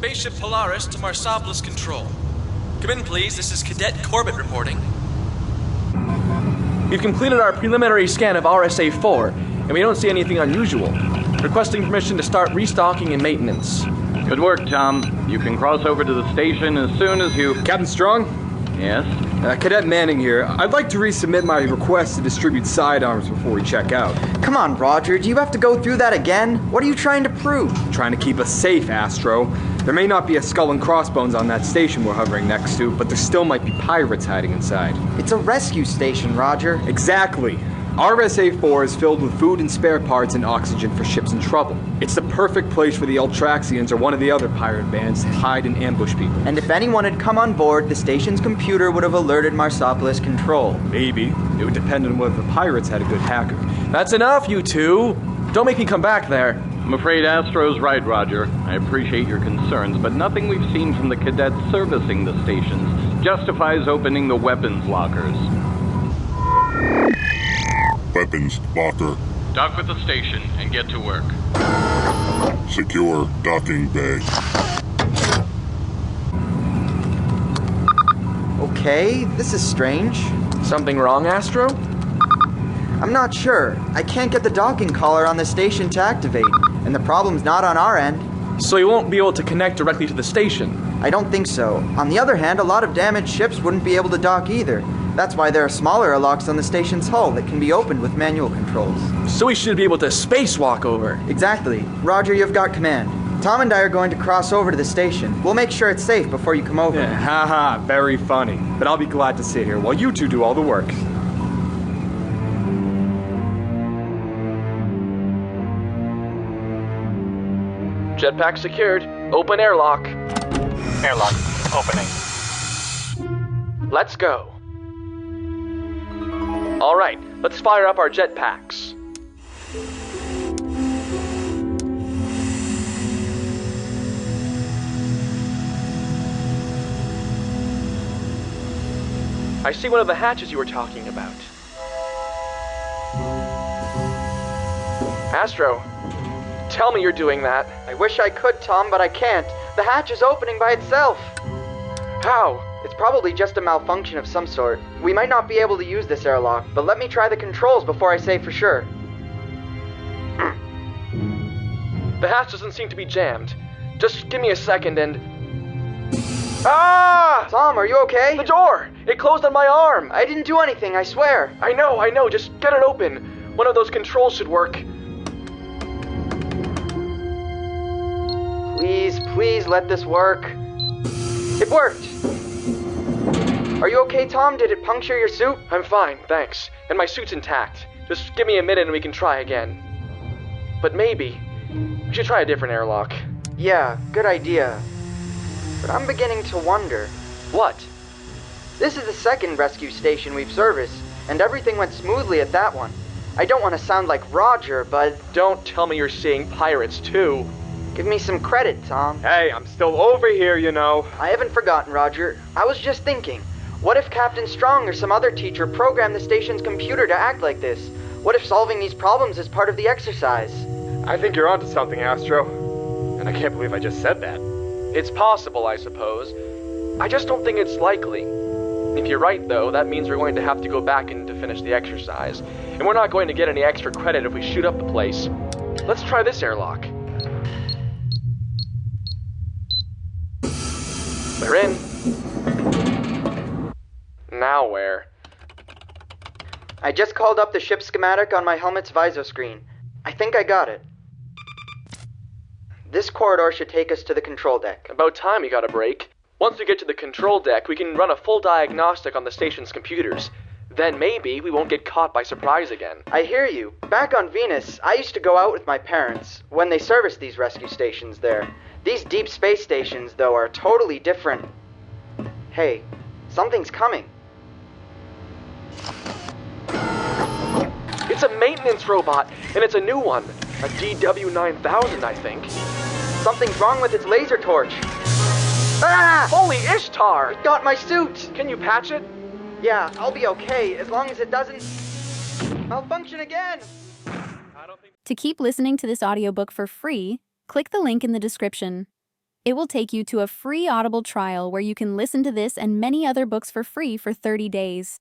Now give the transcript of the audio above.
Spaceship Polaris to Marsopolis Control. Come in, please. This is Cadet Corbett reporting. We've completed our preliminary scan of RSA-4, and we don't see anything unusual. Requesting permission to start restocking and maintenance. Good work, Tom. You can cross over to the station as soon as you... Captain Strong? Yes? Cadet Manning here. I'd like to resubmit my request to distribute sidearms before we check out. Come on, Roger. Do you have to go through that again? What are you trying to prove? Trying to keep us safe, Astro. There may not be a skull and crossbones on that station we're hovering next to, but there still might be pirates hiding inside. It's a rescue station, Roger. Exactly. RSA-4 is filled with food and spare parts and oxygen for ships in trouble. It's the perfect place for the Ultraxians or one of the other pirate bands to hide and ambush people. And if anyone had come on board, the station's computer would have alerted Marsopolis Control. Maybe. It would depend on whether the pirates had a good hacker. That's enough, you two. Don't make me come back there. I'm afraid Astro's right, Roger. I appreciate your concerns, but nothing we've seen from the cadets servicing the stations justifies opening the weapons lockers. Weapons locker. Dock with the station and get to work. Secure docking bay. Okay, this is strange. Something wrong, Astro? I'm not sure. I can't get the docking collar on the station to activate, and the problem's not on our end. So you won't be able to connect directly to the station? I don't think so. On the other hand, a lot of damaged ships wouldn't be able to dock either. That's why there are smaller airlocks on the station's hull that can be opened with manual controls. So we should be able to spacewalk over. Exactly. Roger, you've got command. Tom and I are going to cross over to the station. We'll make sure it's safe before you come over. Haha, very funny. But I'll be glad to sit here while you two do all the work. Jetpack secured. Open airlock. Airlock opening. Let's go. All right, let's fire up our jetpacks. I see one of the hatches you were talking about. Astro, tell me you're doing that. I wish I could, Tom, but I can't. The hatch is opening by itself. How? It's probably just a malfunction of some sort. We might not be able to use this airlock, but let me try the controls before I say for sure. The hatch doesn't seem to be jammed. Just give me a second and... Ah! Tom, are you okay? The door! It closed on my arm! I didn't do anything, I swear. I know. Just get it open. One of those controls should work. Please let this work. It worked! Are you okay, Tom? Did it puncture your suit? I'm fine, thanks. And my suit's intact. Just give me a minute and we can try again. But maybe we should try a different airlock. Yeah, good idea. But I'm beginning to wonder. What? This is the second rescue station we've serviced, and everything went smoothly at that one. I don't want to sound like Roger, but... Don't tell me you're seeing pirates, too. Give me some credit, Tom. Hey, I'm still over here, you know. I haven't forgotten, Roger. I was just thinking, what if Captain Strong or some other teacher programmed the station's computer to act like this? What if solving these problems is part of the exercise? I think you're onto something, Astro. And I can't believe I just said that. It's possible, I suppose. I just don't think it's likely. If you're right, though, that means we're going to have to go back in to finish the exercise. And we're not going to get any extra credit if we shoot up the place. Let's try this airlock. We're in. Now where? I just called up the ship schematic on my helmet's visor screen. I think I got it. This corridor should take us to the control deck. About time you got a break. Once we get to the control deck, we can run a full diagnostic on the station's computers. Then maybe we won't get caught by surprise again. I hear you. Back on Venus, I used to go out with my parents when they serviced these rescue stations there. These deep space stations, though, are totally different. Hey, something's coming. It's a maintenance robot, and it's a new one. A DW9000, I think. Something's wrong with its laser torch. Ah! Holy Ishtar! It got my suit! Can you patch it? Yeah, I'll be okay, as long as it doesn't malfunction again! To keep listening to this audiobook for free, click the link in the description. It will take you to a free Audible trial where you can listen to this and many other books for free for 30 days.